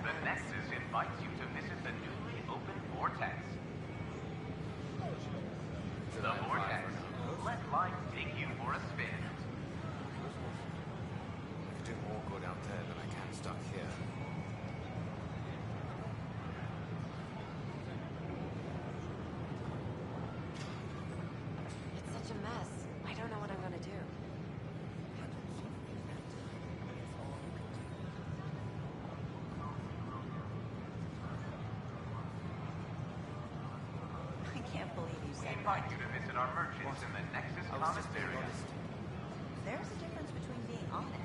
The Nexus invites you to visit the newly opened Vortex. The Vortex. Let life take you for a spin. I could do more good out there than I can stuck here. It's such a mess. I don't know what I'm gonna do. I can't believe you We said invite that. you to visit our merchants in the Nexus commissariat. There's a difference between being honest.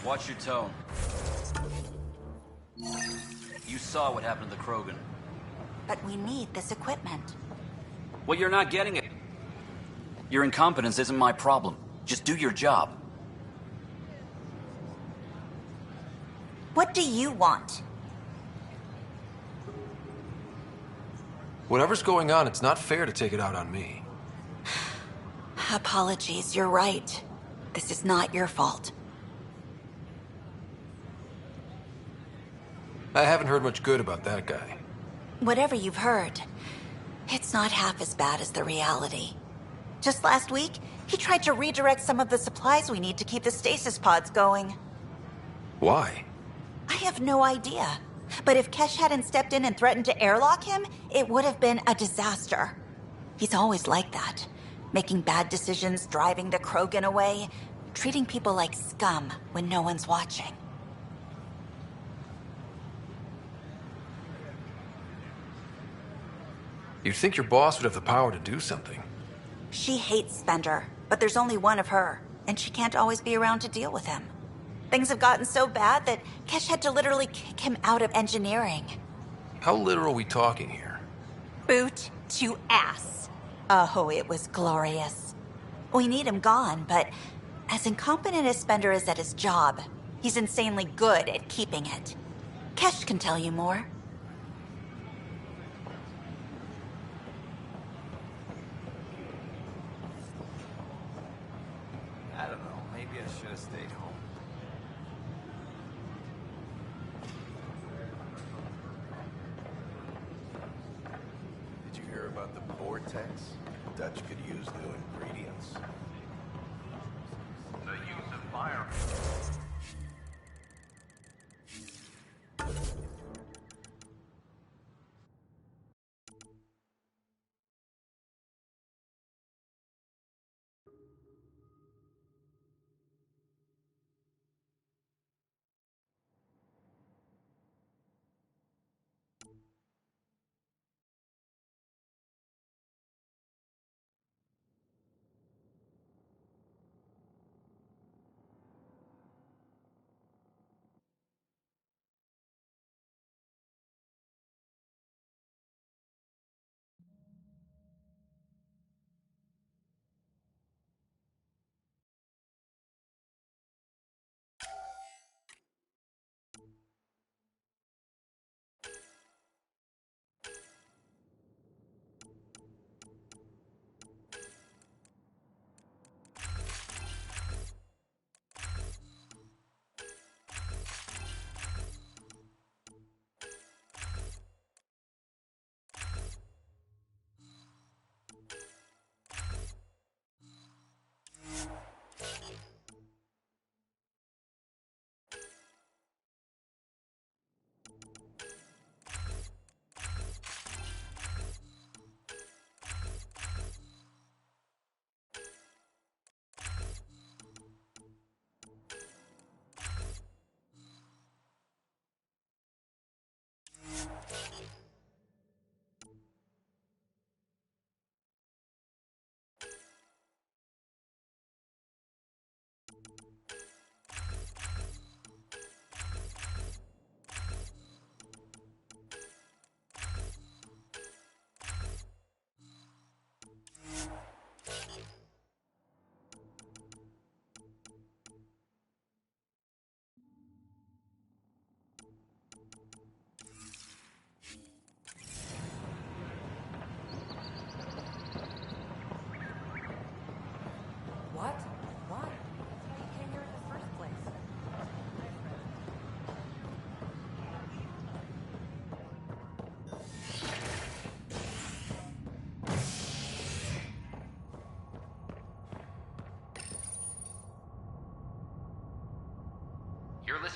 Watch your tone. You saw what happened to the Krogan. But we need this equipment. Well, you're not getting it. Your incompetence isn't my problem. Just do your job. What do you want? Whatever's going on, it's not fair to take it out on me. Apologies, you're right. This is not your fault. I haven't heard much good about that guy. Whatever you've heard, it's not half as bad as the reality. Just last week, he tried to redirect some of the supplies we need to keep the stasis pods going. Why? I have no idea. But if Kesh hadn't stepped in and threatened to airlock him, it would have been a disaster. He's always like that. Making bad decisions, driving the Krogan away, treating people like scum when no one's watching. You'd think your boss would have the power to do something. She hates Spender, but there's only one of her, and she can't always be around to deal with him. Things have gotten so bad that Kesh had to literally kick him out of engineering. How literal are we talking here? Boot to ass. Oh, it was glorious. We need him gone, but as incompetent as Spender is at his job, he's insanely good at keeping it. Kesh can tell you more. I don't know. Maybe I should have stayed home. Did you hear about the Vortex? Dutch could use new ingredients. The use of fire.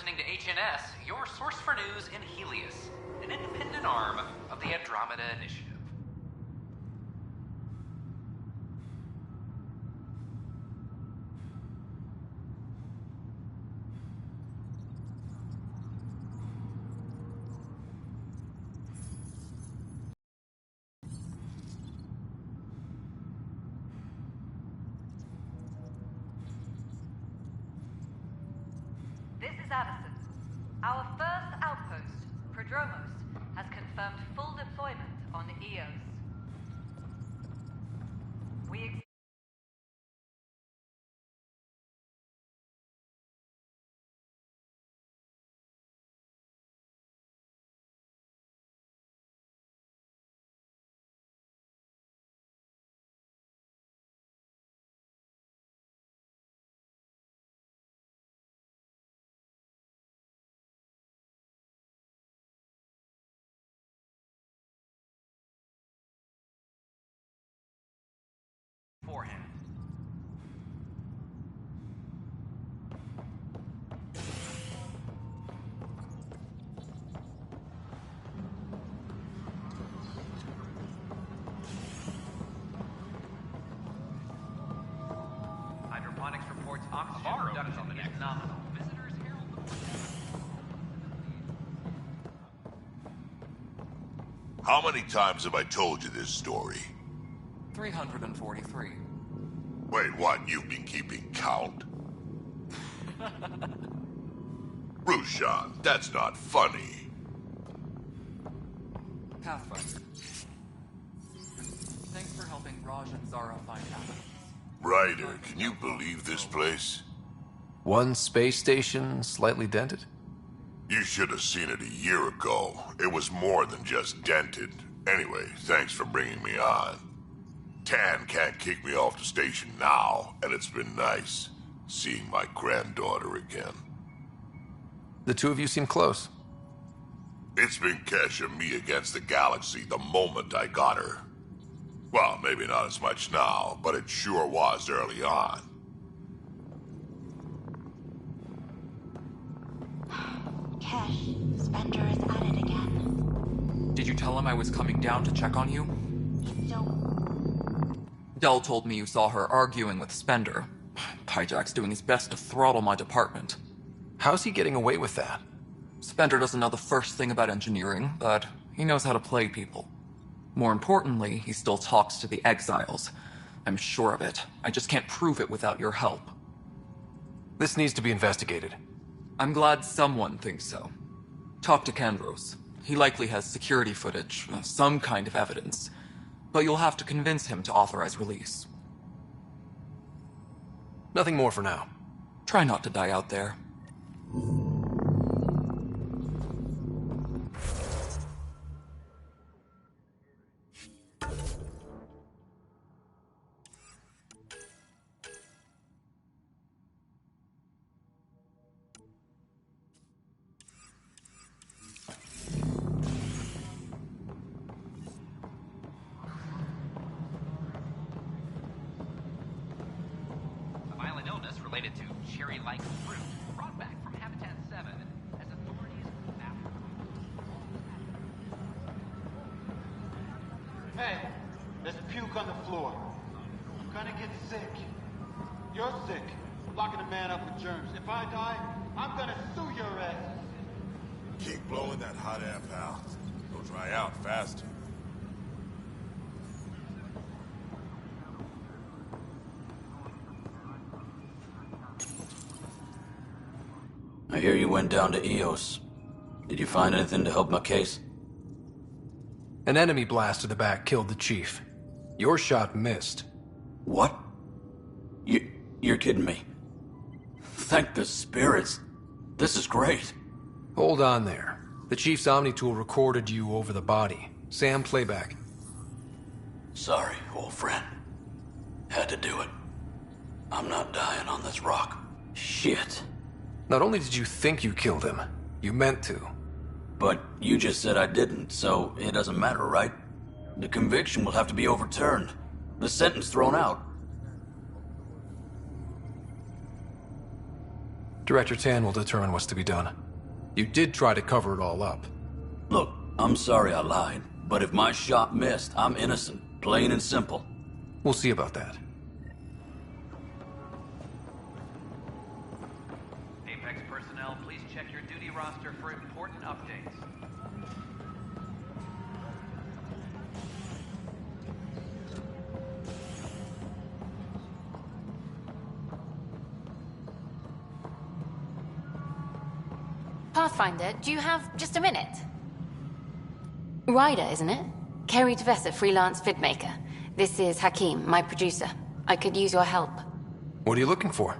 listening to HNS, your source for news in Helios, an independent arm of the Andromeda Initiative. This is Addison. Our first outpost, Prodromos, has confirmed full deployment on Eos. We Beforehand. Hydroponics reports oxygen production is nominal. Visitors herald the... How many times have I told you this story? 343. Wait, what? You've been keeping count? Rushan, that's not funny. Pathfinder. Thanks for helping Raj and Zara find Athens. Ryder, can you believe this place? One space station slightly dented? You should have seen it a year ago. It was more than just dented. Anyway, thanks for bringing me on. Tan can't kick me off the station now, and it's been nice seeing my granddaughter again. The two of you seem close. It's been Kesh and me against the galaxy the moment I got her. Well, maybe not as much now, but it sure was early on. Cash, Spender is at it again. Did you tell him I was coming down to check on you? He's still... Dell told me you saw her arguing with Spender. Pyjack's doing his best to throttle my department. How's he getting away with that? Spender doesn't know the first thing about engineering, but he knows how to play people. More importantly, he still talks to the exiles. I'm sure of it. I just can't prove it without your help. This needs to be investigated. I'm glad someone thinks so. Talk to Kandros. He likely has security footage, some kind of evidence. But you'll have to convince him to authorize release. Nothing more for now. Try not to die out there. A violent illness related to cherry-like fruit brought back from Habitat 7 as authorities after. Hey, there's puke on the floor. I'm gonna get sick. You're sick. Locking a man up with germs. If I die, I'm gonna sue your ass. Keep blowing that hot air, pal. It'll dry out faster. I hear you went down to Eos. Did you find anything to help my case? An enemy blast to the back killed the chief. Your shot missed. What? You're kidding me. Thank the spirits. This is great. Hold on there. The chief's Omni-tool recorded you over the body. Sam, playback. Sorry, old friend. Had to do it. I'm not dying on this rock. Shit. Not only did you think you killed him, you meant to. But you just said I didn't, so it doesn't matter, right? The conviction will have to be overturned. The sentence thrown out. Director Tan will determine what's to be done. You did try to cover it all up. Look, I'm sorry I lied, but if my shot missed, I'm innocent. Plain and simple. We'll see about that. Apex personnel, please check your duty roster for important updates. Pathfinder, do you have just a minute? Ryder, isn't it? Kerry Tavessa, freelance vidmaker. This is Hakim, my producer. I could use your help. What are you looking for?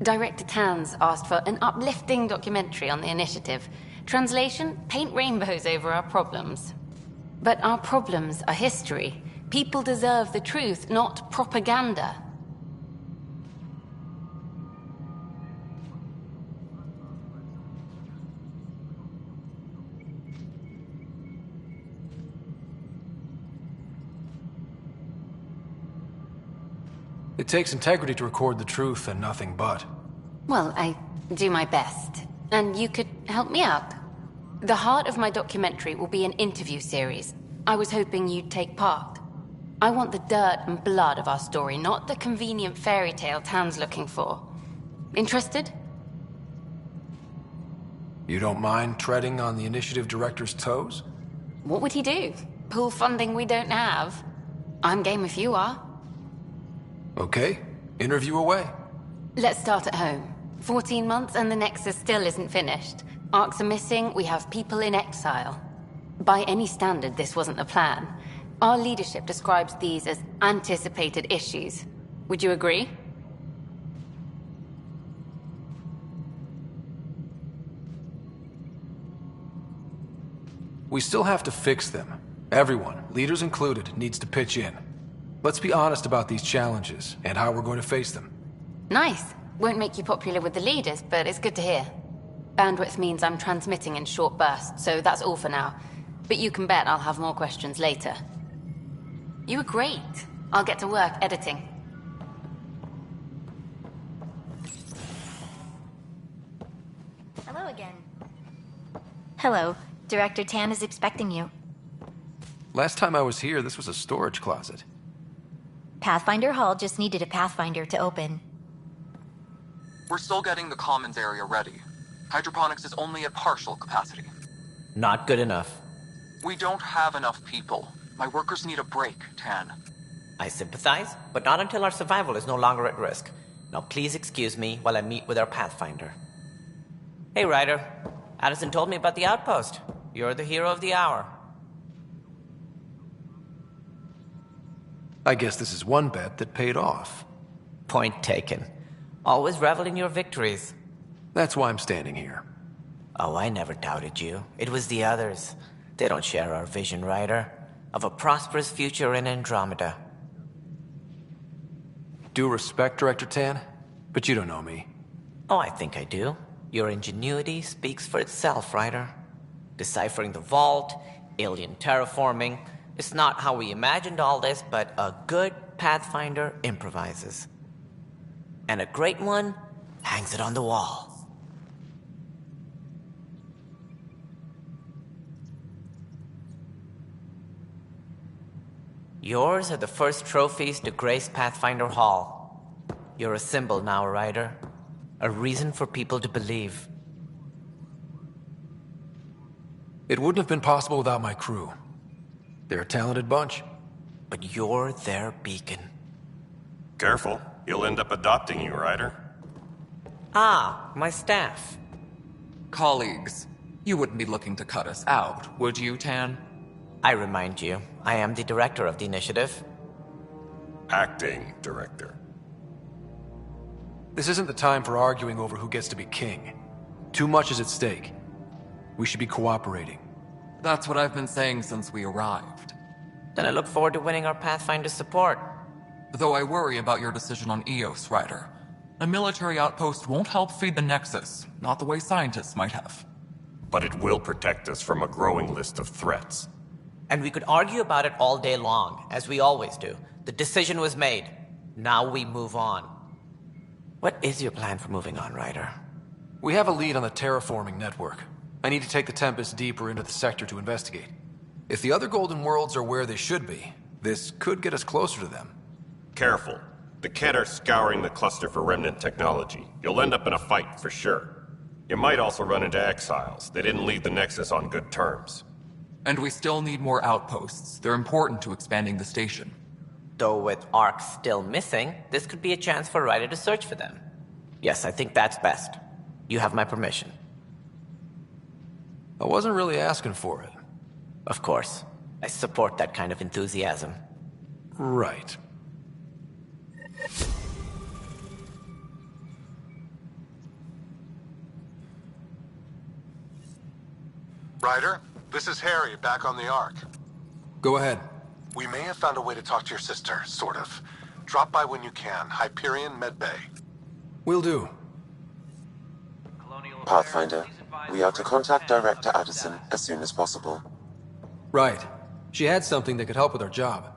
Director Tan's asked for an uplifting documentary on the initiative. Translation, paint rainbows over our problems. But our problems are history. People deserve the truth, not propaganda. It takes integrity to record the truth and nothing but. Well, I do my best. And you could help me out. The heart of my documentary will be an interview series. I was hoping you'd take part. I want the dirt and blood of our story, not the convenient fairy tale Tan's looking for. Interested? You don't mind treading on the initiative director's toes? What would he do? Pull funding we don't have? I'm game if you are. Okay, interview away. Let's start at home. 14 months and the Nexus still isn't finished. Arcs are missing, we have people in exile. By any standard, this wasn't the plan. Our leadership describes these as anticipated issues. Would you agree? We still have to fix them. Everyone, leaders included, needs to pitch in. Let's be honest about these challenges and how we're going to face them. Nice. Won't make you popular with the leaders, but it's good to hear. Bandwidth means I'm transmitting in short bursts, so that's all for now. But you can bet I'll have more questions later. You were great. I'll get to work editing. Hello again. Hello. Director Tan is expecting you. Last time I was here, this was a storage closet. Pathfinder Hall just needed a Pathfinder to open. We're still getting the commons area ready. Hydroponics is only at partial capacity. Not good enough. We don't have enough people. My workers need a break, Tan. I sympathize, but not until our survival is no longer at risk. Now please excuse me while I meet with our Pathfinder. Hey, Ryder. Addison told me about the outpost. You're the hero of the hour. I guess this is one bet that paid off. Point taken. Always revel in your victories. That's why I'm standing here. Oh, I never doubted you. It was the others. They don't share our vision, Ryder. Of a prosperous future in Andromeda. Due respect, Director Tan, but you don't know me. Oh, I think I do. Your ingenuity speaks for itself, Ryder. Deciphering the vault, alien terraforming. It's not how we imagined all this, but a good Pathfinder improvises. And a great one hangs it on the wall. Yours are the first trophies to grace Pathfinder Hall. You're a symbol now, Ryder. A reason for people to believe. It wouldn't have been possible without my crew. They're a talented bunch. But you're their beacon. Careful. He'll end up adopting you, Ryder. Ah, my staff. Colleagues, you wouldn't be looking to cut us out, would you, Tan? I remind you, I am the director of the initiative. Acting director. This isn't the time for arguing over who gets to be king. Too much is at stake. We should be cooperating. That's what I've been saying since we arrived. Then I look forward to winning our Pathfinder's support. Though I worry about your decision on Eos, Ryder. A military outpost won't help feed the Nexus, not the way scientists might have. But it will protect us from a growing list of threats. And we could argue about it all day long, as we always do. The decision was made. Now we move on. What is your plan for moving on, Ryder? We have a lead on the terraforming network. I need to take the Tempest deeper into the sector to investigate. If the other Golden Worlds are where they should be, this could get us closer to them. Careful. The Kett are scouring the cluster for remnant technology. You'll end up in a fight, for sure. You might also run into exiles. They didn't leave the Nexus on good terms. And we still need more outposts. They're important to expanding the station. Though with Ark still missing, this could be a chance for Ryder to search for them. Yes, I think that's best. You have my permission. I wasn't really asking for it. Of course. I support that kind of enthusiasm. Right. Ryder, this is Harry, back on the Ark. Go ahead. We may have found a way to talk to your sister, sort of. Drop by when you can. Hyperion Med Bay. Will do. Pathfinder, we are to contact Director Addison as soon as possible. Right. She had something that could help with our job.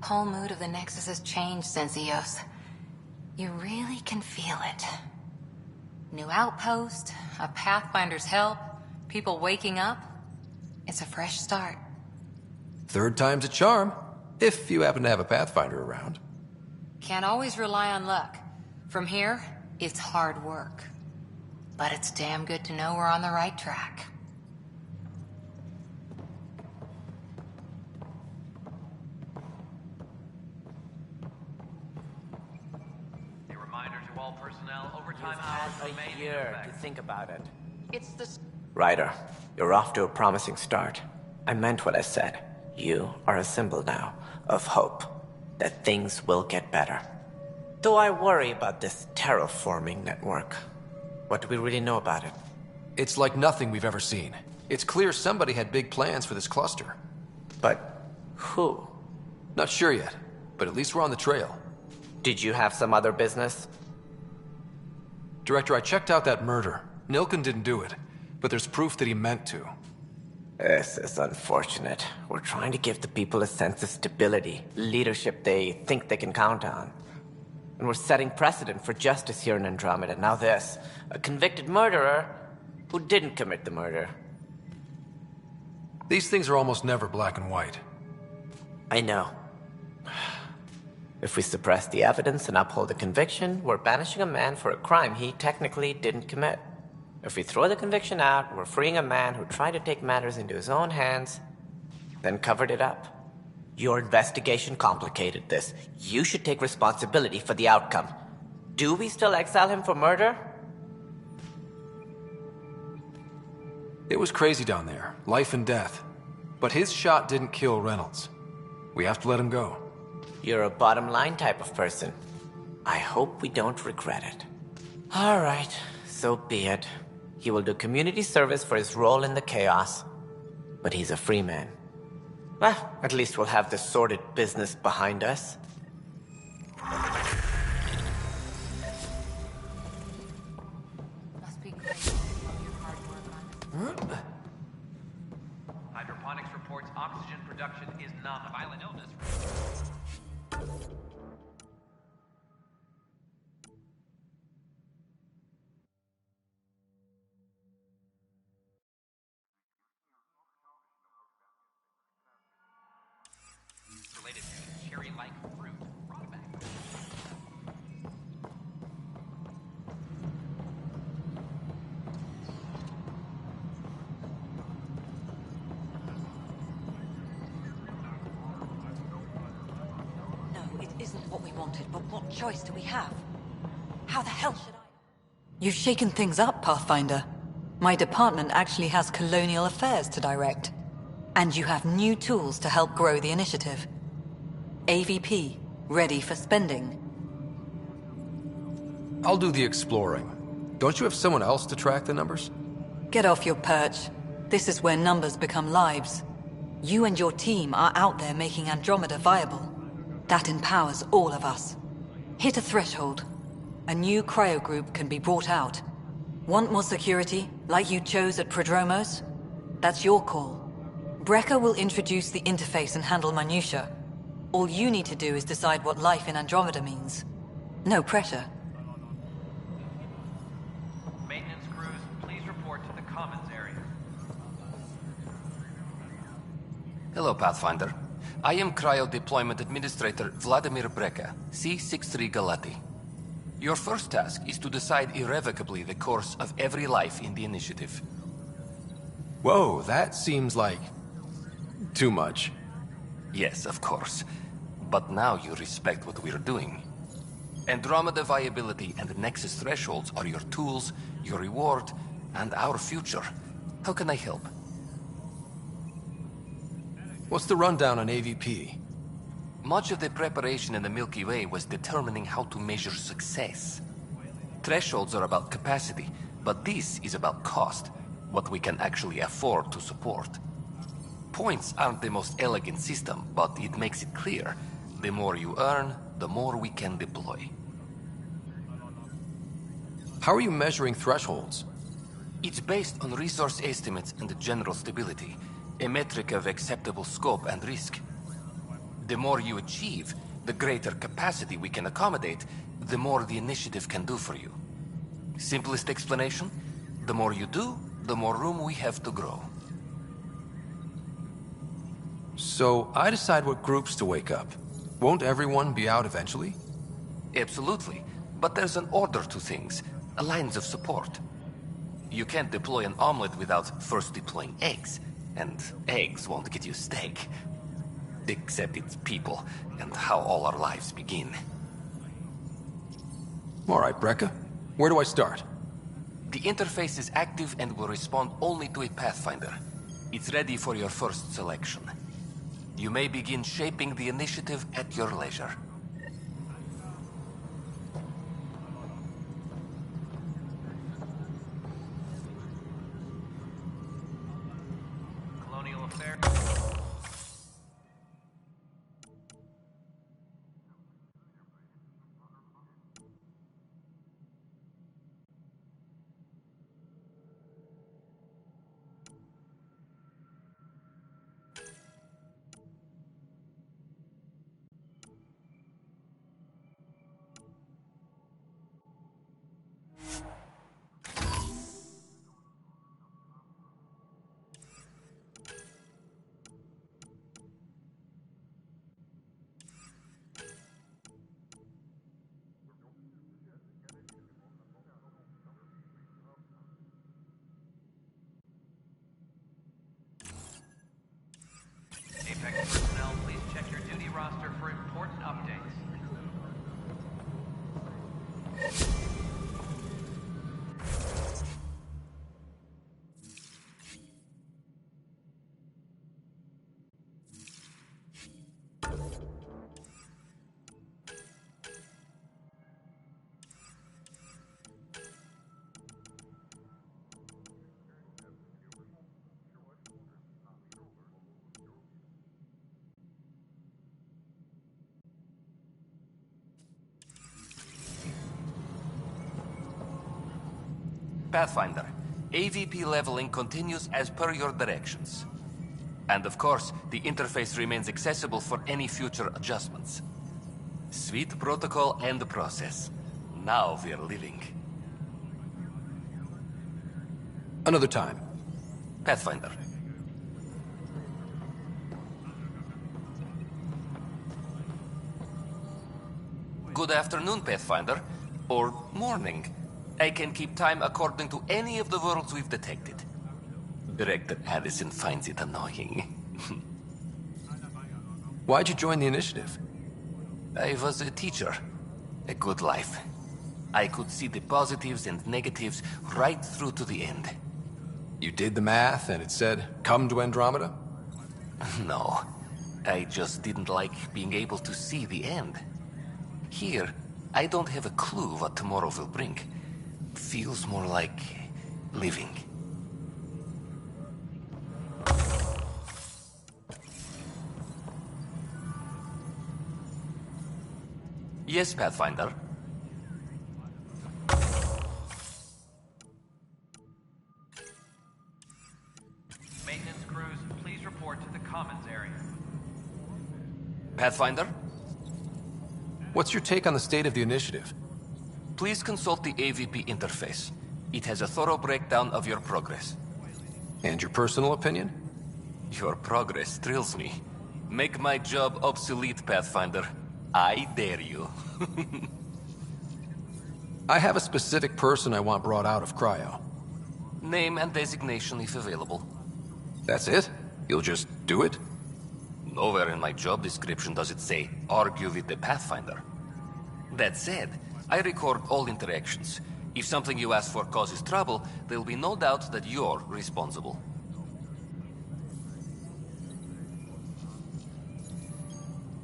Whole mood of the Nexus has changed since EOS. You really can feel it. New outpost, a Pathfinder's help, people waking up. It's a fresh start. Third time's a charm, if you happen to have a Pathfinder around. Can't always rely on luck. From here, it's hard work. But it's damn good to know we're on the right track. A reminder to all personnel, overtime You've hours had remain a in year effect. to think about it. It's the... Ryder, you're off to a promising start. I meant what I said. You are a symbol now of hope that things will get better. Though I worry about this terraforming network. What do we really know about it? It's like nothing we've ever seen. It's clear somebody had big plans for this cluster. But who? Not sure yet, but at least we're on the trail. Did you have some other business? Director, I checked out that murder. Nilken didn't do it, but there's proof that he meant to. This is unfortunate. We're trying to give the people a sense of stability, leadership they think they can count on. And we're setting precedent for justice here in Andromeda. Now this, a convicted murderer who didn't commit the murder. These things are almost never black and white. I know. If we suppress the evidence and uphold the conviction, we're banishing a man for a crime he technically didn't commit. If we throw the conviction out, we're freeing a man who tried to take matters into his own hands, then covered it up. Your investigation complicated this. You should take responsibility for the outcome. Do we still exile him for murder? It was crazy down there, life and death. But his shot didn't kill Reynolds. We have to let him go. You're a bottom line type of person. I hope we don't regret it. All right, so be it. He will do community service for his role in the chaos. But he's a free man. Well, at least we'll have this sordid business behind us. Must be great. Your hard work on Hydroponics reports oxygen production is not a violent illness. Related to cherry-like fruit. Brought back. No, it isn't what we wanted, but what choice do we have? How the hell should I... You've shaken things up, Pathfinder. My department actually has colonial affairs to direct. And you have new tools to help grow the initiative. AVP, ready for spending. I'll do the exploring. Don't you have someone else to track the numbers? Get off your perch. This is where numbers become lives. You and your team are out there making Andromeda viable. That empowers all of us. Hit a threshold. A new cryo group can be brought out. Want more security, like you chose at Prodromos? That's your call. Brecker will introduce the interface and handle minutiae. All you need to do is decide what life in Andromeda means. No pressure. Maintenance crews, please report to the commons area. Hello, Pathfinder. I am Cryo Deployment Administrator Vladimir Brecker, C-63 Galati. Your first task is to decide irrevocably the course of every life in the initiative. Whoa, that seems like... too much. Yes, of course. But now you respect what we're doing. Andromeda viability and Nexus thresholds are your tools, your reward, and our future. How can I help? What's the rundown on AVP? Much of the preparation in the Milky Way was determining how to measure success. Thresholds are about capacity, but this is about cost, what we can actually afford to support. Points aren't the most elegant system, but it makes it clear. The more you earn, the more we can deploy. How are you measuring thresholds? It's based on resource estimates and general stability, a metric of acceptable scope and risk. The more you achieve, the greater capacity we can accommodate, the more the initiative can do for you. Simplest explanation, the more you do, the more room we have to grow. So I decide what groups to wake up. Won't everyone be out eventually? Absolutely, but there's an order to things, lines of support. You can't deploy an omelet without first deploying eggs, and eggs won't get you steak. Except it's people, and how all our lives begin. All right, Brecker. Where do I start? The interface is active and will respond only to a Pathfinder. It's ready for your first selection. You may begin shaping the initiative at your leisure. Colonial Affairs. Apex personnel, please check your duty roster for important updates. Pathfinder, AVP leveling continues as per your directions. And of course, the interface remains accessible for any future adjustments. Sweet protocol and process. Now we're living. Another time. Pathfinder. Good afternoon, Pathfinder. Or morning. I can keep time according to any of the worlds we've detected. Director Addison finds it annoying. Why'd you join the initiative? I was a teacher. A good life. I could see the positives and negatives right through to the end. You did the math and it said, come to Andromeda? No. I just didn't like being able to see the end. Here, I don't have a clue what tomorrow will bring. Feels more like living. Yes, Pathfinder. Maintenance Pathfinder? What's your take on the state of the initiative? Please consult the AVP interface. It has a thorough breakdown of your progress. And your personal opinion? Your progress thrills me. Make my job obsolete, Pathfinder. I dare you. I have a specific person I want brought out of cryo. Name and designation if available. That's it? You'll just do it? Nowhere in my job description does it say, argue with the Pathfinder. That said, I record all interactions. If something you ask for causes trouble, there'll be no doubt that you're responsible.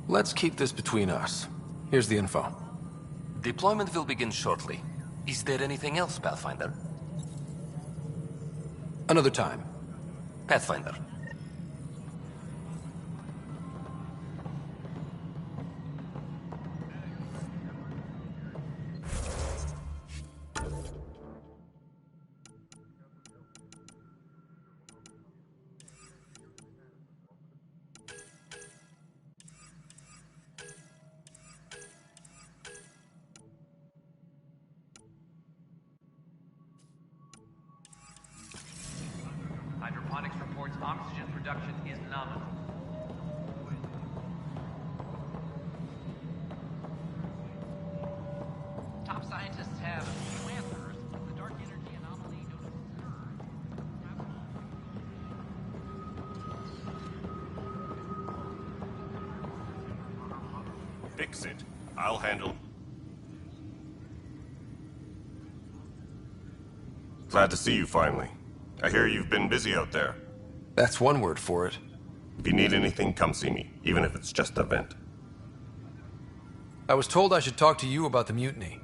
Let's keep this between us. Here's the info. Deployment will begin shortly. Is there anything else, Pathfinder? Another time. Pathfinder. Hydroponics reports oxygen production is nominal. Top scientists have few answers. The dark energy anomaly Fix it. I'll handle... Glad to see you finally. I hear you've been busy out there. That's one word for it. If you need anything, come see me, even if it's just a vent. I was told I should talk to you about the mutiny.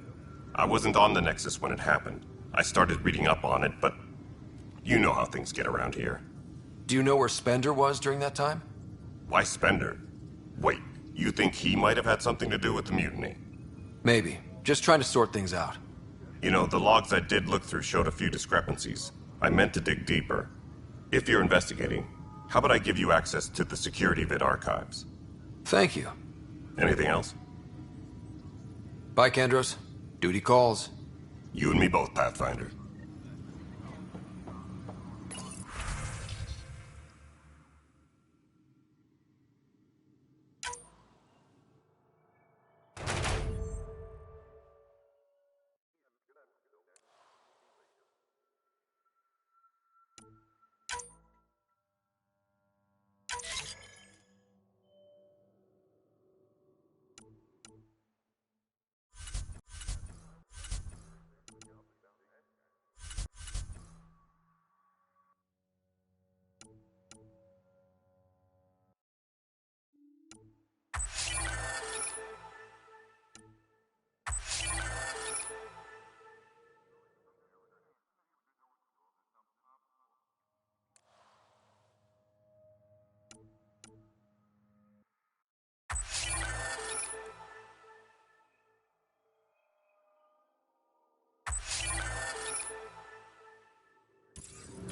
I wasn't on the Nexus when it happened. I started reading up on it, but you know how things get around here. Do you know where Spender was during that time? Why Spender? Wait, you think he might have had something to do with the mutiny? Maybe. Just trying to sort things out. You know, the logs I did look through showed a few discrepancies. I meant to dig deeper. If you're investigating, how about I give you access to the security vid archives? Thank you. Anything else? Bye, Kandros. Duty calls. You and me both, Pathfinder.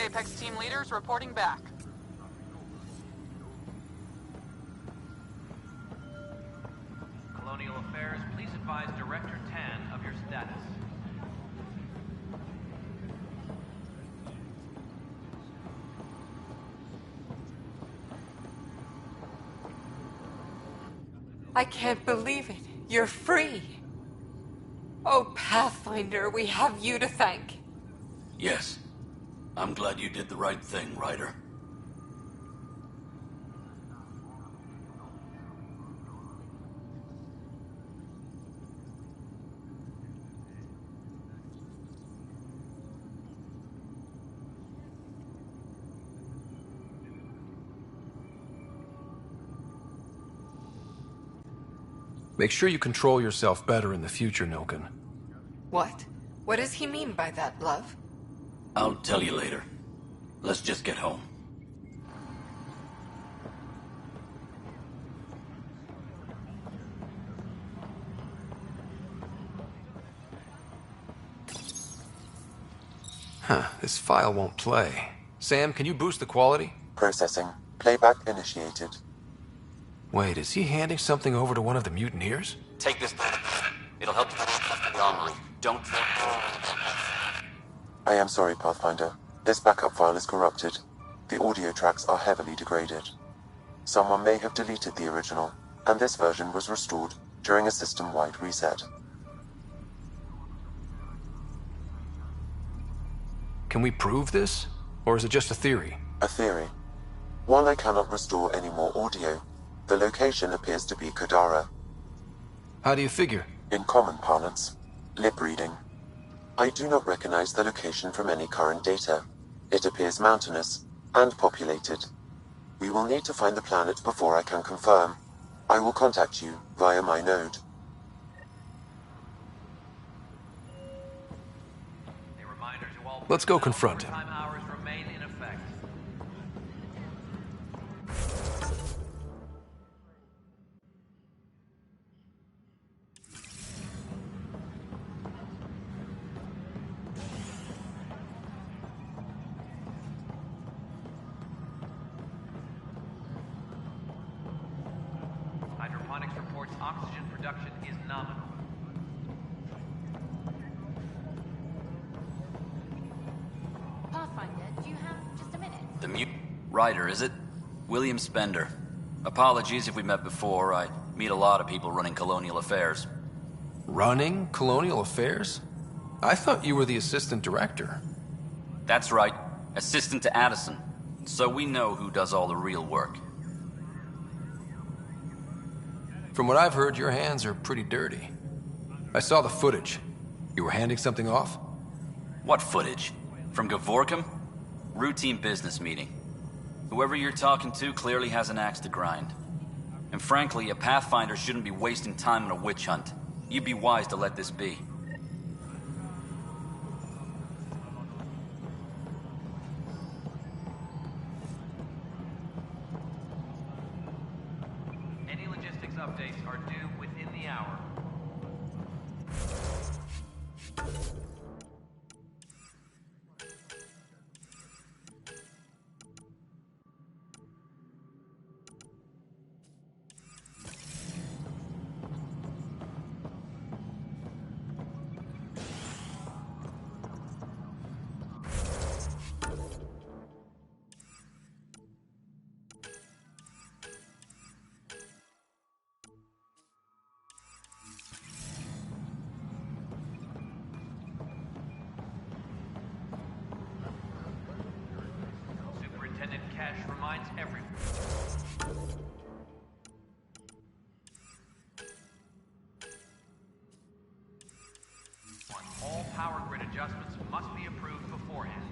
Apex team leaders reporting back. Colonial Affairs, please advise Director Tan of your status. I can't believe it. You're free. Oh, Pathfinder, we have you to thank. Yes. I'm glad you did the right thing, Ryder. Make sure you control yourself better in the future, Nilken. What? What does he mean by that, love? I'll tell you later. Let's just get home. Huh, this file won't play. Sam, can you boost the quality? Processing. Playback initiated. Wait, is he handing something over to one of the mutineers? Take this. It'll help you the armory. Don't... I am sorry, Pathfinder. This backup file is corrupted. The audio tracks are heavily degraded. Someone may have deleted the original, and this version was restored during a system-wide reset. Can we prove this? Or is it just a theory? A theory. While I cannot restore any more audio, the location appears to be Kadara. How do you figure? In common parlance, lip reading. I do not recognize the location from any current data. It appears mountainous and populated. We will need to find the planet before I can confirm. I will contact you via my node. Let's go confront him. Hydroponics reports oxygen production is nominal. Pathfinder, do you have just a minute? The mute... Ryder, is it? William Spender. Apologies if we met before. I meet a lot of people running colonial affairs. Running colonial affairs? I thought you were the assistant director. That's right. Assistant to Addison. So we know who does all the real work. From what I've heard, your hands are pretty dirty. I saw the footage. You were handing something off? What footage? From Gavorkum? Routine business meeting. Whoever you're talking to clearly has an axe to grind. And frankly, a Pathfinder shouldn't be wasting time on a witch hunt. You'd be wise to let this be. Any logistics updates are due within the hour. Superintendent Cash reminds everyone. All power grid adjustments must be approved beforehand.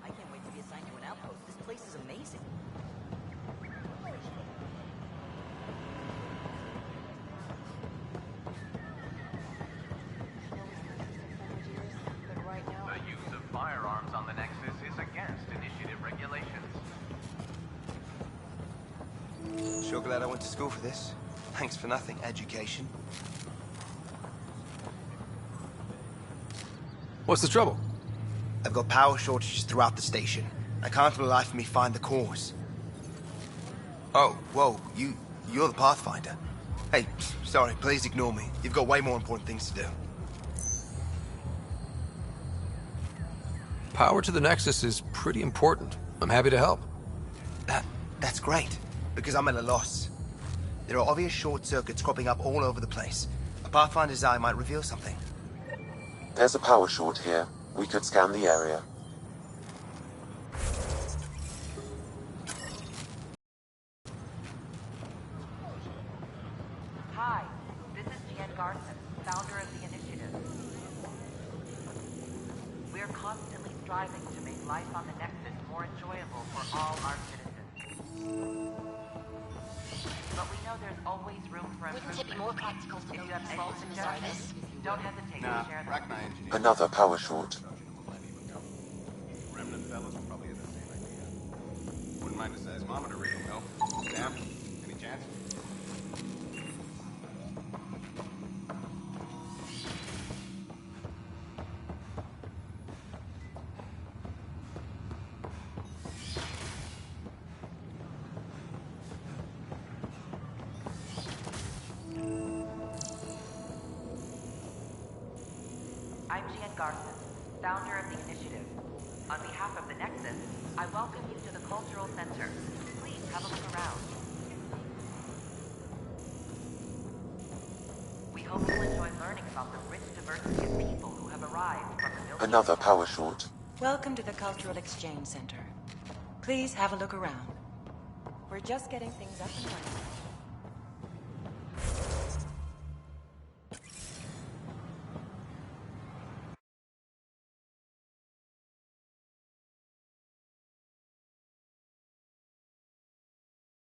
I can't wait to be assigned to an outpost. This place is amazing. The use of firearms on the Nexus is against initiative regulations. Sure glad I went to school for this. Thanks for nothing, education. What's the trouble? I've got power shortages throughout the station. I can't for the life of me find the cause. Oh, whoa, you're the Pathfinder. Hey, sorry, please ignore me. You've got way more important things to do. Power to the Nexus is pretty important. I'm happy to help. That's great, because I'm at a loss. There are obvious short circuits cropping up all over the place. A Pathfinder's eye might reveal something. There's a power short here. We could scan the area. Hi, this is Jen Garson, founder of the initiative. We're constantly striving to make life on the Nexus more enjoyable for all our citizens. But we know there's always room for improvement. Wouldn't it be more practical to If go you have with any faults in the suggestions, service? don't hesitate to share them. Another power short. Remnant fellas will probably have the same idea. Wouldn't mind a seismometer reading, though. Sam, any chance? I'm Jen Garson, founder of the initiative. On behalf of the Nexus, I welcome you to the Cultural Center. Please have a look around. We hope you'll enjoy learning about the rich diversity of people who have arrived from the Milky Way. Another power short. Welcome to the Cultural Exchange Center. Please have a look around. We're just getting things up and running.